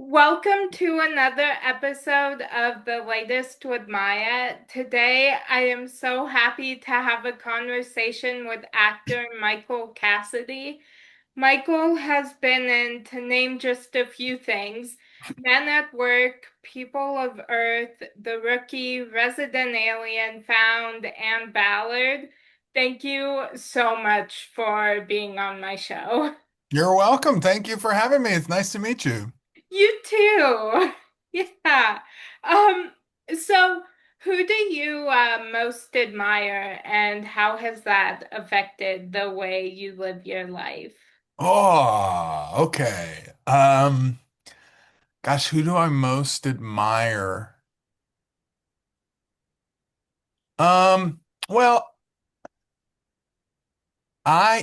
Welcome to another episode of The Latest with Maya. Today, I am so happy to have a conversation with actor Michael Cassidy. Michael has been in, to name just a few things, Men at Work, People of Earth, The Rookie, Resident Alien, Found, and Ballard. Thank you so much for being on my show. You're welcome. Thank you for having me. It's nice to meet you. You too. Yeah. Um, so who do you most admire and how has that affected the way you live your life? Oh, okay. Gosh, who do I most admire? Um, well,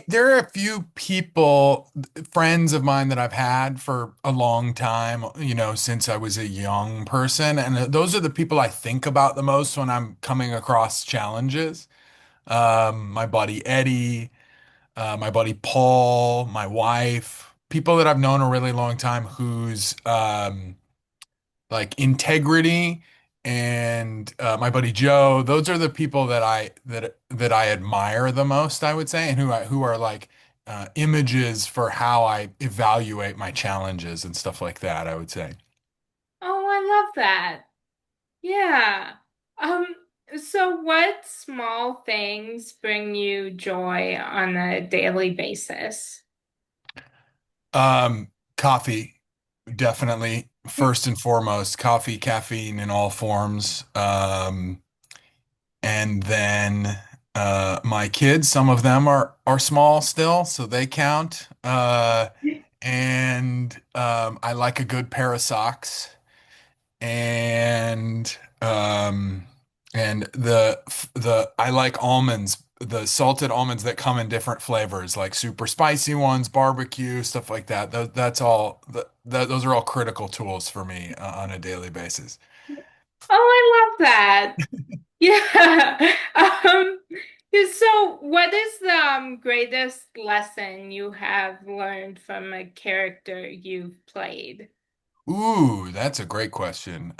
there are a few people, friends of mine that I've had for a long time, since I was a young person, and those are the people I think about the most when I'm coming across challenges. My buddy Eddie. My buddy Paul, my wife, people that I've known a really long time whose like integrity and my buddy Joe, those are the people that I admire the most, I would say, and who are like images for how I evaluate my challenges and stuff like that, I would say. Oh, I love that. Yeah. Um, so what small things bring you joy on a daily basis? Coffee, definitely first and foremost, coffee, caffeine in all forms. And then my kids, some of them are small still, so they count. And I like a good pair of socks. And and the I like almonds, the salted almonds that come in different flavors, like super spicy ones, barbecue, stuff like that. That's all. Those are all critical tools for me on a daily basis. Oh, I love that. Yeah. So what is the greatest lesson you have learned from a character you've played? Ooh, that's a great question.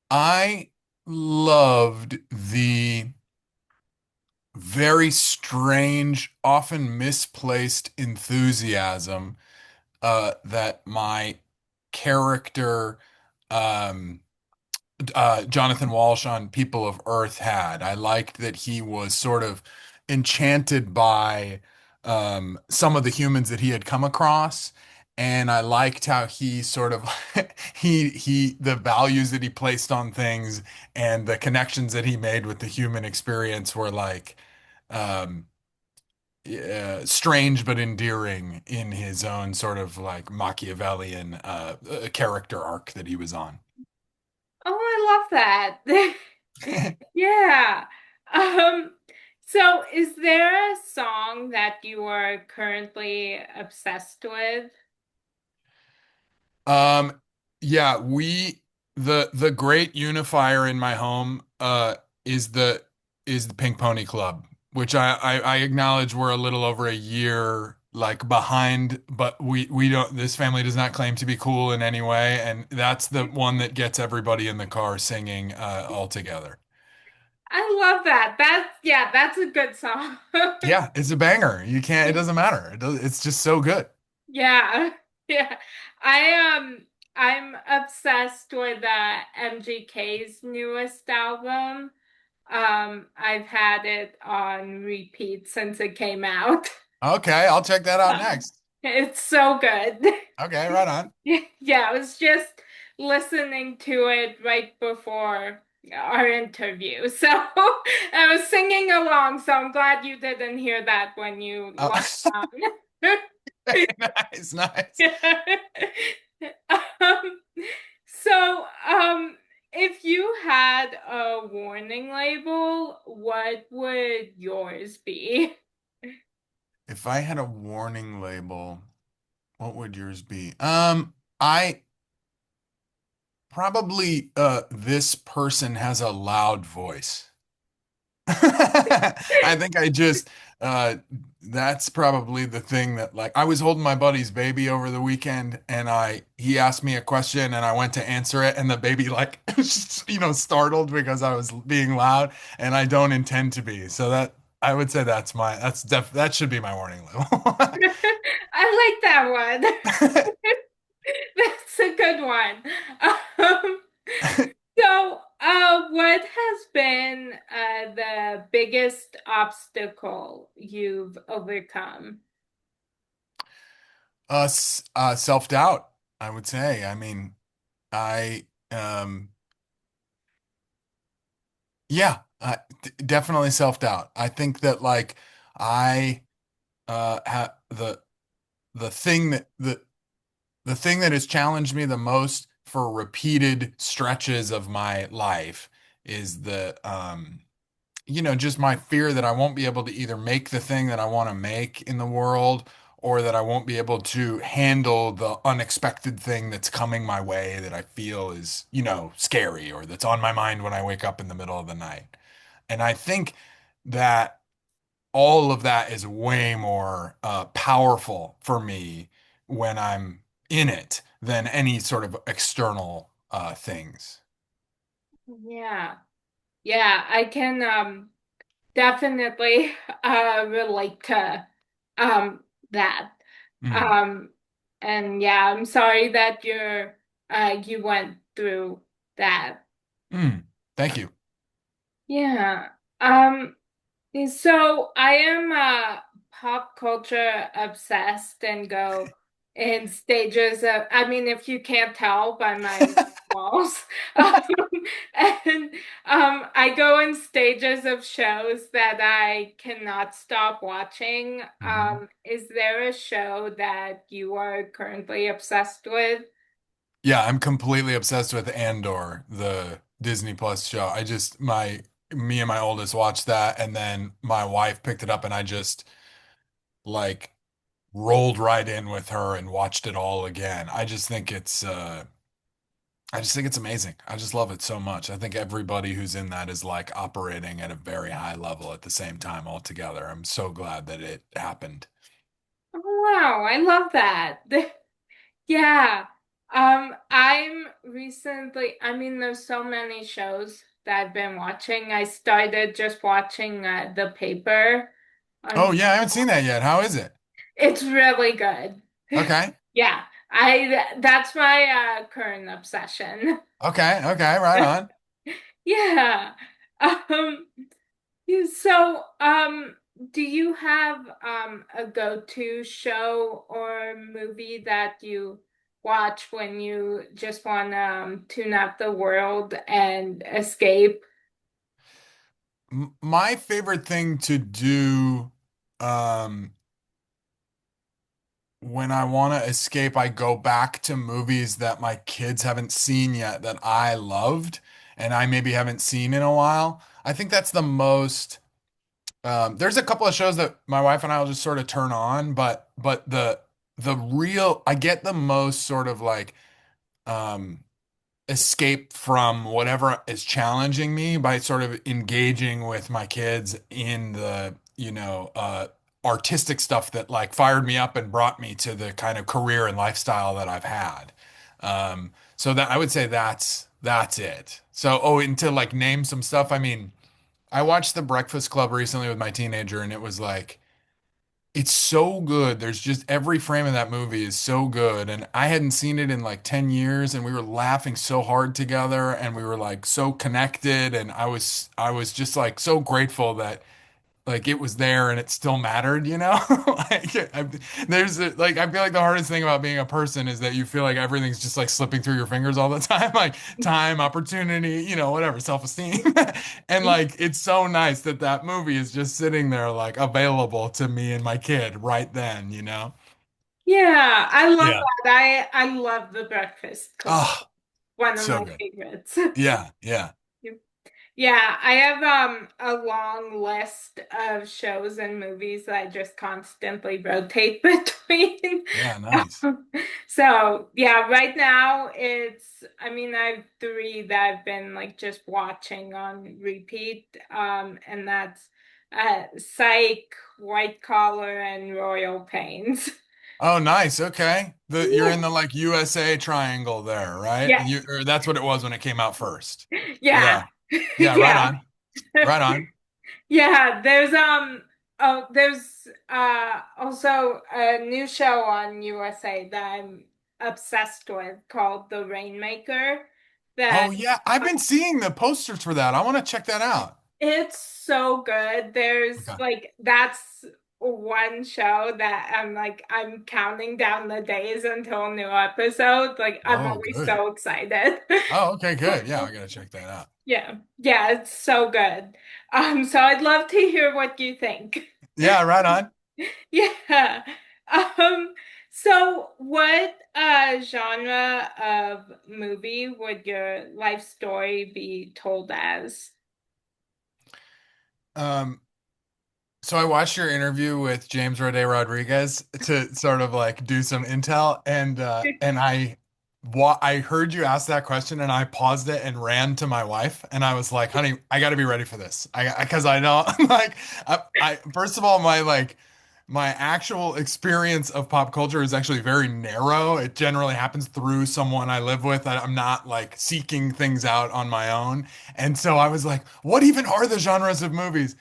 I loved the very strange, often misplaced enthusiasm that my character, um, Jonathan Walsh on People of Earth had. I liked that he was sort of enchanted by some of the humans that he had come across. And I liked how he sort of the values that he placed on things and the connections that he made with the human experience were like um strange but endearing in his own sort of like Machiavellian character arc that he was on. Oh, I love that. Yeah. Um, so is there a song that you are currently obsessed with? Um, yeah, the great unifier in my home is the Pink Pony Club, which I acknowledge we're a little over a year like behind, but we don't this family does not claim to be cool in any way, and that's the one that gets everybody in the car singing all together. I love that. Yeah, that's a good song. Yeah, it's a banger. You can't, it doesn't matter. It's just so good. Yeah. Yeah. I'm obsessed with MGK's newest album. I've had it on repeat since it came out. Okay, I'll check that out Um, next. it's so good. Okay, right on. Yeah, I was just listening to it right before our interview. So I was singing along, so I'm glad you didn't hear that when you Oh, logged on. nice, nice. Um, so, if you had a warning label, what would yours be? If I had a warning label, what would yours be? I probably this person has a loud voice. I think I just uh That's probably the thing that like I was holding my buddy's baby over the weekend and I he asked me a question and I went to answer it and the baby like startled because I was being loud and I don't intend to be. So that I would say that should be my warning level. I like that one. That's a good one. Um, what has been the biggest obstacle you've overcome? Self-doubt, I would say. I mean, I yeah, definitely self-doubt. I think that like I have the thing that the thing that has challenged me the most for repeated stretches of my life is just my fear that I won't be able to either make the thing that I want to make in the world or that I won't be able to handle the unexpected thing that's coming my way that I feel is, scary or that's on my mind when I wake up in the middle of the night. And I think that all of that is way more powerful for me when I'm in it than any sort of external things. Yeah. Yeah, I can definitely relate to um that. Mm. Um and yeah, I'm sorry that you went through that. Mm. Thank you. Yeah. Um So I am pop culture obsessed and go in stages of, I mean, if you can't tell by my walls, um, and I go in stages of shows that I cannot stop watching. Mhm. Is there a show that you are currently obsessed with? Yeah, I'm completely obsessed with Andor, the Disney Plus show. Me and my oldest watched that, and then my wife picked it up, and I just like rolled right in with her and watched it all again. I just think it's amazing. I just love it so much. I think everybody who's in that is like operating at a very high level at the same time all together. I'm so glad that it happened. Oh, wow, I love that. Yeah. I'm recently, I mean, there's so many shows that I've been watching. I started just watching The Paper Oh on, yeah, I haven't seen that yet. How is it? it's really good. Okay. Yeah, that's my current obsession. Okay. Okay. Right on. Yeah. Um, so, do you have a go-to show or movie that you watch when you just want to tune out the world and escape? My favorite thing to do um when I want to escape, I go back to movies that my kids haven't seen yet that I loved and I maybe haven't seen in a while. I think that's the most there's a couple of shows that my wife and I will just sort of turn on, but the real I get the most sort of like um escape from whatever is challenging me by sort of engaging with my kids in the, artistic stuff that like fired me up and brought me to the kind of career and lifestyle that I've had. So that I would say that's it. So, oh, and to like name some stuff, I mean, I watched The Breakfast Club recently with my teenager, and it was like it's so good. There's just every frame of that movie is so good. And I hadn't seen it in like 10 years and we were laughing so hard together and we were like so connected and I was just like so grateful that like it was there and it still mattered, you know? Like I feel like the hardest thing about being a person is that you feel like everything's just like slipping through your fingers all the time, like time, opportunity, whatever, self-esteem. And like it's so nice that that movie is just sitting there like available to me and my kid right then, you know? Yeah, I love Yeah. that. I love The Breakfast Club. Oh, One of so my good. favorites. Yeah, yeah. Yeah, I have a long list of shows and movies that I just constantly rotate between. Yeah, nice. Um, so yeah, right now it's I mean I have three that I've been like just watching on repeat. And that's Psych, White Collar, and Royal Pains. Oh, nice. Okay. You're in Yeah. the like USA triangle there, right? Yes. Or that's what it was when it came out first. Yeah. Yeah. Yeah, right Yeah. on. Right on. Yeah, there's also a new show on USA that I'm obsessed with called The Rainmaker that Oh yeah, I've been seeing the posters for that. I want to check that out. it's so good. There's Okay. like that's one show that I'm counting down the days until a new episode. Like I'm Oh, always good. so excited. Oh, okay, good. Yeah, I gotta check that out. Yeah. Yeah, it's so good. So I'd love to hear what you think. Yeah, right on. Yeah. Um, so what genre of movie would your life story be told as? Um, So I watched your interview with James Roday Rodriguez to sort of like do some intel, and I heard you ask that question, and I paused it and ran to my wife, and I was like, "Honey, I got to be ready for this." Because I know like I first of all my actual experience of pop culture is actually very narrow. It generally happens through someone I live with. I'm not like seeking things out on my own. And so I was like, "What even are the genres of movies?"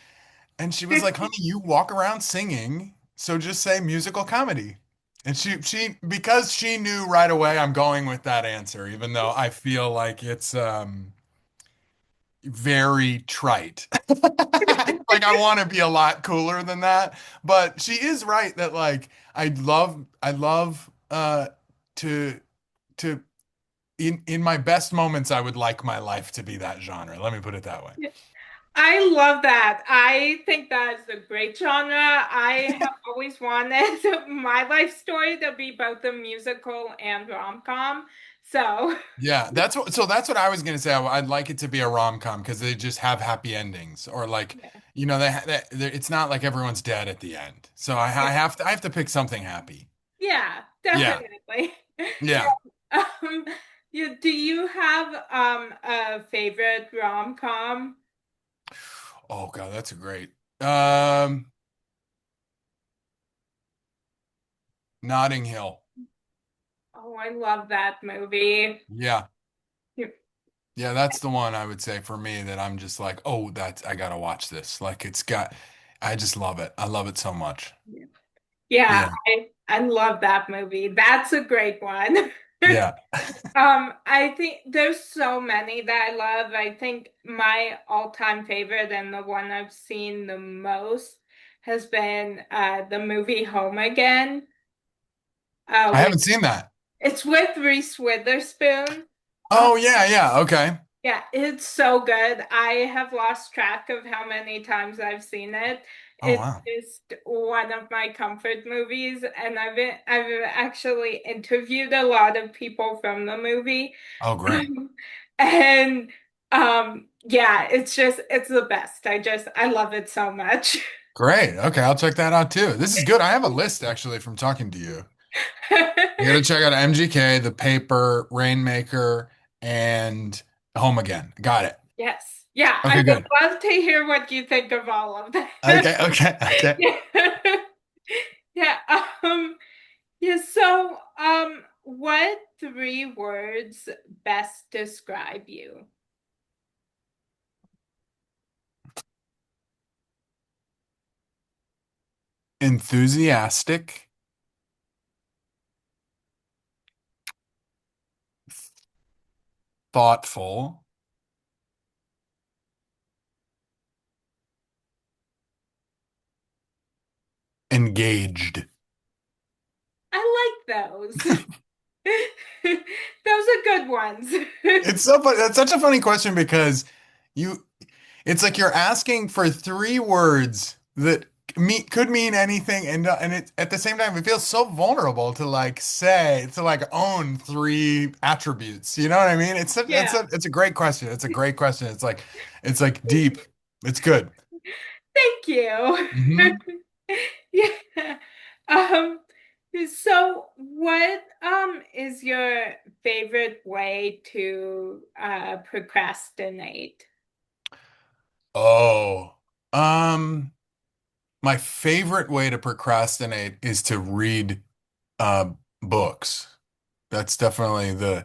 And she was like, "Honey, you walk around singing, so just say musical comedy." And she because she knew right away I'm going with that answer, even though I feel like it's very trite. Like I want to be a lot cooler than that, but she is right that like I love to to in my best moments I would like my life to be that genre. Let me put it that way. I love that. I think that is a great genre. I have always wanted my life story to be both a musical and rom-com. So, Yeah, that's what I was gonna say. I'd like it to be a rom-com because they just have happy endings, or like, yeah, it's not like everyone's dead at the end. So I have to pick something happy. yeah, Yeah, definitely. yeah. Um, do you have a favorite rom-com? Oh God, that's a great. Um, Notting Hill. Oh, I love that movie. Yeah, yeah, that's the one I would say for me that I'm just like, oh, that's I gotta watch this. Like I just love it. I love it so much. Yeah, Yeah, I love that movie. That's a great one. yeah. I think there's so many that I love. I think my all-time favorite and the one I've seen the most has been the movie Home Again. I With haven't seen that. it's with Reese Witherspoon. Uh, Oh yeah, yeah. Okay. yeah, it's so good. I have lost track of how many times I've seen it. Oh It's wow. just one of my comfort movies, and I've actually interviewed a lot of people from the movie. Oh great. And yeah, it's the best. I love it so much. Great. Okay, I'll check that out too. This is good. I have a list actually from talking to you. I gotta check out MGK, The Paper, Rainmaker, and Home Again. Got it. Yes. Yeah, I Okay, would good. love to hear what you think of all of that. Okay, okay, okay. Yeah. Yeah. Yeah, so what three words best describe you? Enthusiastic, thoughtful, engaged. I like those. Those are good ones. It's so fun. That's such a funny question because you it's like you're asking for three words that could mean anything, and it at the same time it feels so vulnerable to like say to like own three attributes. You know what I mean? Yeah. It's a great question. It's a great question. It's like deep. It's good. Thank you. Hmm. Yeah. Um, so what is your favorite way to procrastinate? Oh. My favorite way to procrastinate is to read uh, books. That's definitely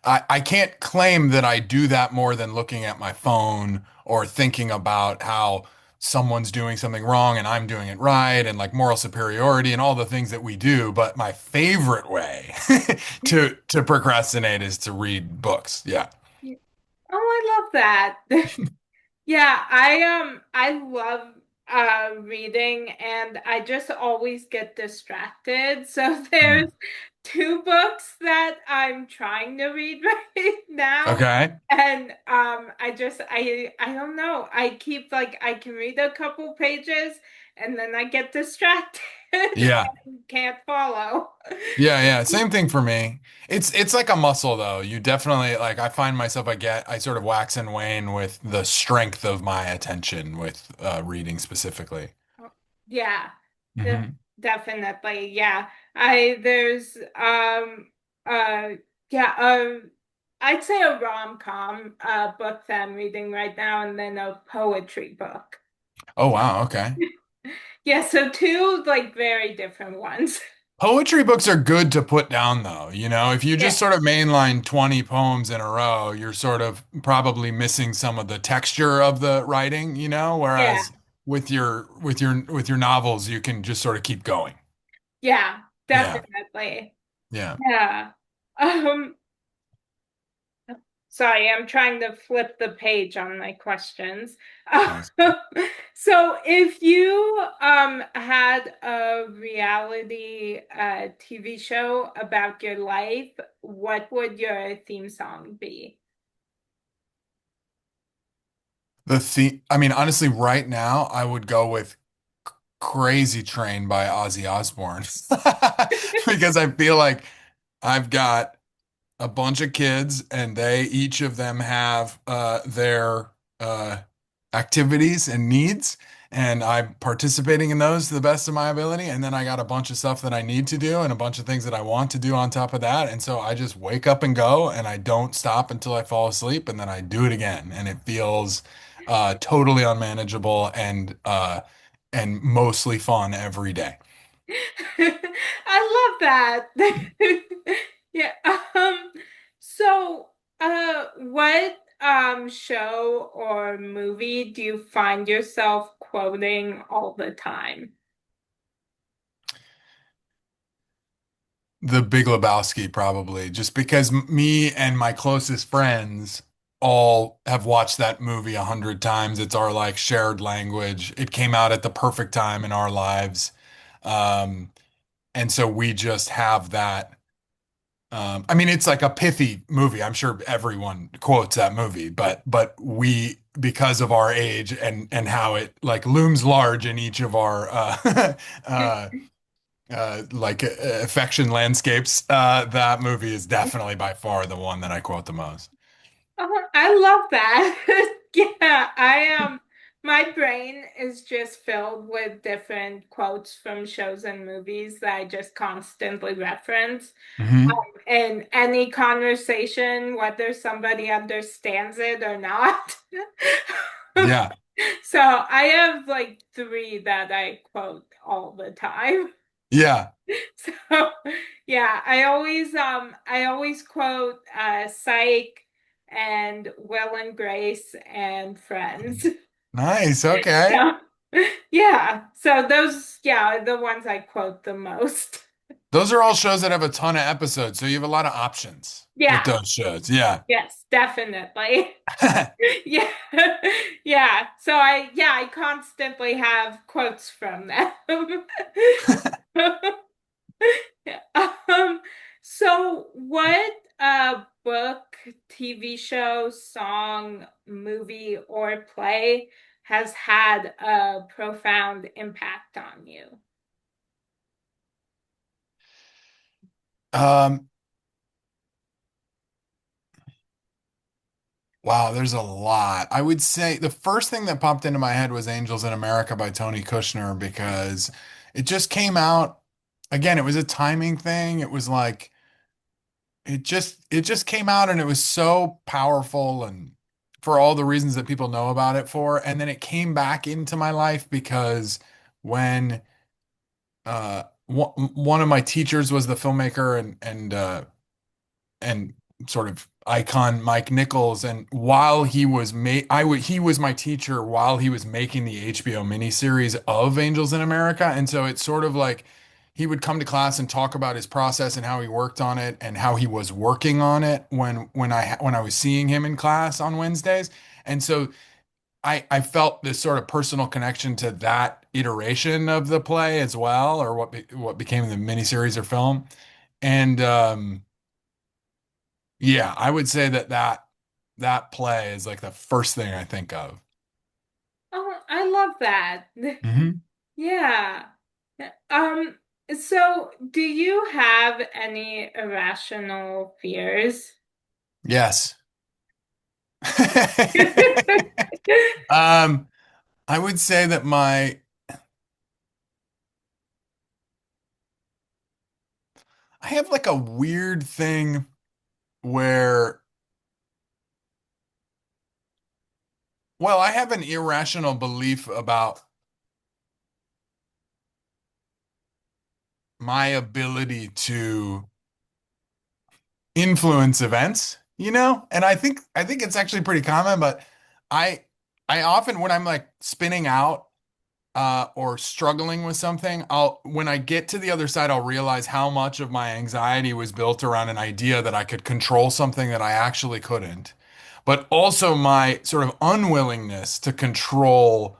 I can't claim that I do that more than looking at my phone or thinking about how someone's doing something wrong and I'm doing it right and like moral superiority and all the things that we do. But my favorite way to procrastinate is to read books. Yeah. Oh, I love that. Yeah, I love reading and I just always get distracted. So there's Mm. two books that I'm trying to read right now. Okay. And I don't know. I keep like I can read a couple pages and then I get distracted Yeah. and can't follow. Yeah, yeah, same thing for me. It's like a muscle though. You definitely like I find myself I sort of wax and wane with the strength of my attention with reading specifically. Yeah, de Hmm. definitely. Yeah. I there's uh yeah, I'd say a rom-com book that I'm reading right now and then a poetry book. Oh wow, okay. Yeah, so two like very different ones. Poetry books are good to put down though. You know, if you Yeah. just sort of mainline 20 poems in a row, you're sort of probably missing some of the texture of the writing, you know, Yeah. whereas with your novels, you can just sort of keep going. Yeah, Yeah. definitely. Yeah. Yeah. Um Sorry, I'm trying to flip the page on my questions. Nice. So, if you had a reality TV show about your life, what would your theme song be? I mean, honestly, right now, I would go with Crazy Train by Ozzy Osbourne because I feel like I've got a bunch of kids and they each of them have their uh, activities and needs. And I'm participating in those to the best of my ability. And then I got a bunch of stuff that I need to do and a bunch of things that I want to do on top of that. And so I just wake up and go and I don't stop until I fall asleep and then I do it again. And it feels totally unmanageable and mostly fun every day. I love that. Yeah. So, what show or movie do you find yourself quoting all the time? The Big Lebowski, probably, just because me and my closest friends all have watched that movie 100 times. It's our like shared language. It came out at the perfect time in our lives. Um, and so we just have that. I mean, it's like a pithy movie. I'm sure everyone quotes that movie, but we, because of our age and how it like looms large in each of our uh, affection landscapes. That movie is definitely by far the one that I quote the most. I love that. Yeah, my brain is just filled with different quotes from shows and movies that I just constantly reference. Hmm. In any conversation, whether somebody understands it or not. Yeah, So I have like three that I quote all the time. yeah, So yeah, I always quote Psych and Will and Grace and Friends. nice. Okay, Yeah. Yeah. So those yeah, are the ones I quote the most. those are all shows that have a ton of episodes, so you have a lot of options with Yeah. those shows. Yeah. Yes, definitely. Yeah. Yeah. So I constantly have quotes from them. Yeah. So what book, TV show, song, movie, or play has had a profound impact on you? Um, wow, there's a lot. I would say the first thing that popped into my head was Angels in America by Tony Kushner because it just came out. Again, it was a timing thing. It was like it just came out and it was so powerful and for all the reasons that people know about it for. And then it came back into my life because when one of my teachers was the filmmaker and sort of icon Mike Nichols, and while he was my teacher while he was making the HBO miniseries of Angels in America, and so it's sort of like he would come to class and talk about his process and how he worked on it and how he was working on it when I was seeing him in class on Wednesdays. And so I felt this sort of personal connection to that iteration of the play as well, or what became the miniseries or film. And yeah, I would say that play is like the first thing I think of. Oh, I love that. Hmm. Yeah. Um, so do you have any irrational fears? Yes. Um, I would say that I have like a weird thing where, well, I have an irrational belief about my ability to influence events, And I think it's actually pretty common, but I I often when I'm like spinning out or struggling with something, when I get to the other side, I'll realize how much of my anxiety was built around an idea that I could control something that I actually couldn't, but also my sort of unwillingness to control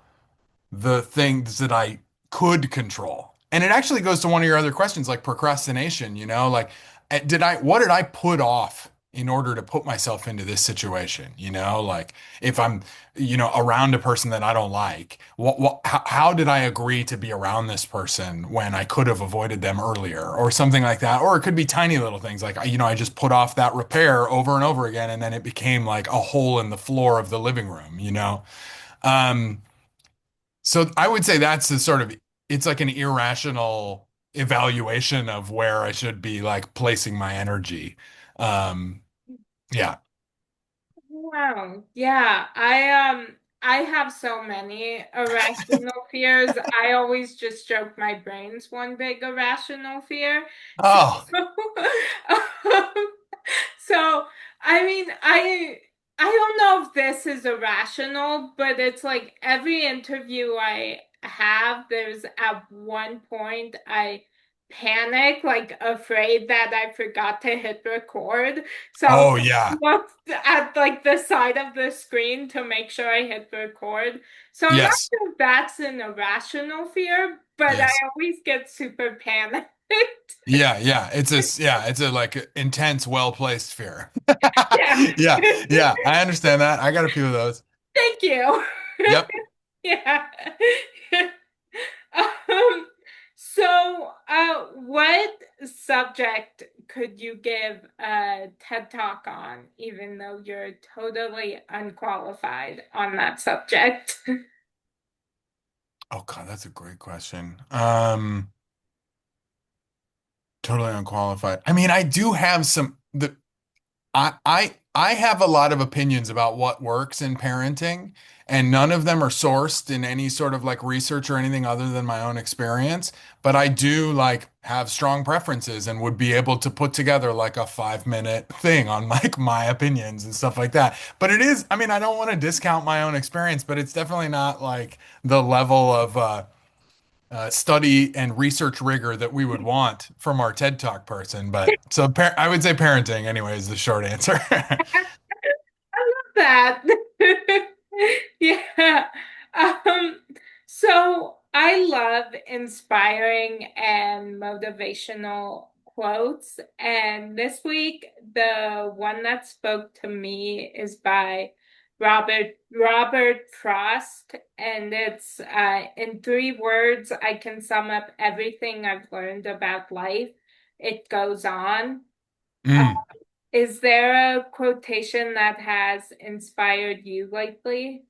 the things that I could control. And it actually goes to one of your other questions, like procrastination, like what did I put off in order to put myself into this situation? Like if I'm, around a person that I don't like, how did I agree to be around this person when I could have avoided them earlier or something like that? Or it could be tiny little things like, I just put off that repair over and over again. And then it became like a hole in the floor of the living room. Um, so I would say that's the sort of it's like an irrational evaluation of where I should be like placing my energy. Um, yeah. Wow. Yeah, I have so many irrational fears. I always just joke my brain's one big irrational fear. So, Oh, um, so I mean, I don't know if this is irrational, but it's like every interview I have, there's at one point I panic, like afraid that I forgot to hit record. So oh yeah. looked at like the side of the screen to make sure I hit record. So I'm not Yes. sure if that's an irrational fear, but I Yes. always get super panicked. Yeah, yeah. It's a like intense, well-placed fear. Yeah. Yeah, yeah. I understand that. I got a few of those. Thank you. Yep. Yeah. Um, what subject could you give a TED Talk on, even though you're totally unqualified on that subject? Oh God, that's a great question. Totally unqualified. I mean, I do have I have a lot of opinions about what works in parenting, and none of them are sourced in any sort of like research or anything other than my own experience. But I do like have strong preferences and would be able to put together like a 5 minute thing on like my opinions and stuff like that. But it is, I mean, I don't want to discount my own experience, but it's definitely not like the level of study and research rigor that we would want from our TED Talk person. But so I would say parenting, anyway, is the short answer. That. Yeah. Um, so I love inspiring and motivational quotes. And this week, the one that spoke to me is by Robert Frost. And it's in 3 words, I can sum up everything I've learned about life. It goes on. Mm. Is there a quotation that has inspired you lately?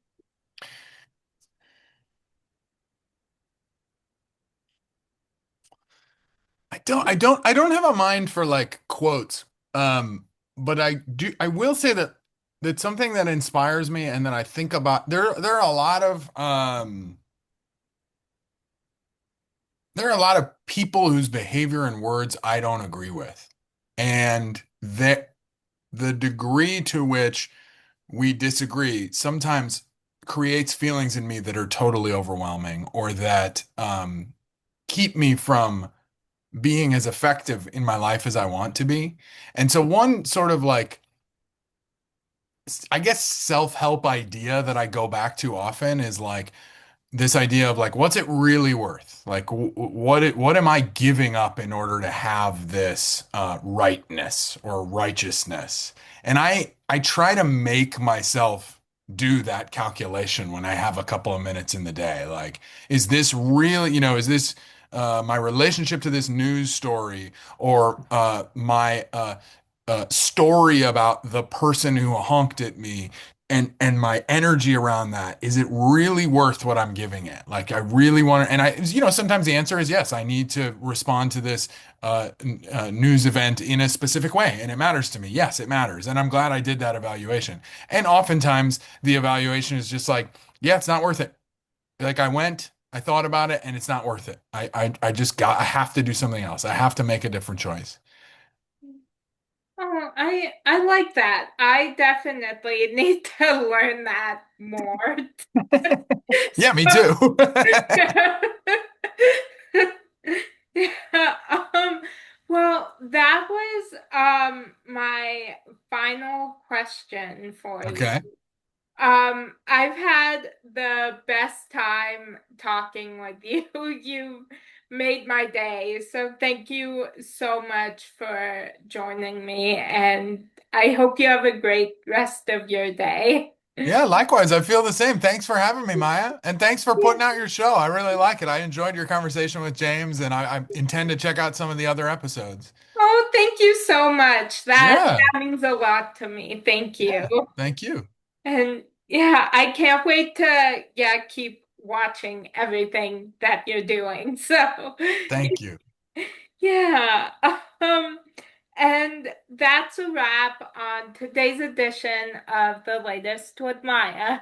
I don't have a mind for like quotes. Um, but I will say that something that inspires me and that I think about there are a lot of there are a lot of people whose behavior and words I don't agree with. And that the degree to which we disagree sometimes creates feelings in me that are totally overwhelming or that keep me from being as effective in my life as I want to be. And so one sort of like, I guess, self-help idea that I go back to often is like, this idea of like what's it really worth, like what am I giving up in order to have this rightness or righteousness. And I try to make myself do that calculation when I have a couple of minutes in the day, like, is this really, is this my relationship to this news story or my story about the person who honked at me and my energy around that, is it really worth what I'm giving it? Like I really want to, and sometimes the answer is yes, I need to respond to this news event in a specific way and it matters to me. Yes, it matters. And I'm glad I did that evaluation. And oftentimes the evaluation is just like, yeah, it's not worth it. Like I thought about it and it's not worth it. I have to do something else. I have to make a different choice. Oh, I like that. I definitely need to learn that more. Yeah, me So, too. yeah, well, that was my final question for you. Okay. I've had the best time talking with you. You made my day. So thank you so much for joining me, and I hope you have a great rest of your day. Yeah, likewise. I feel the same. Thanks for having me, Maya. And thanks for putting out your show. I really like it. I enjoyed your conversation with James, and I intend to check out some of the other episodes. Oh, thank you so much. Yeah. That means a lot to me. Thank you. Yeah. Thank you. And yeah, I can't wait to keep watching everything that you're doing. So Thank you. yeah. Um, and that's a wrap on today's edition of the latest with Maya.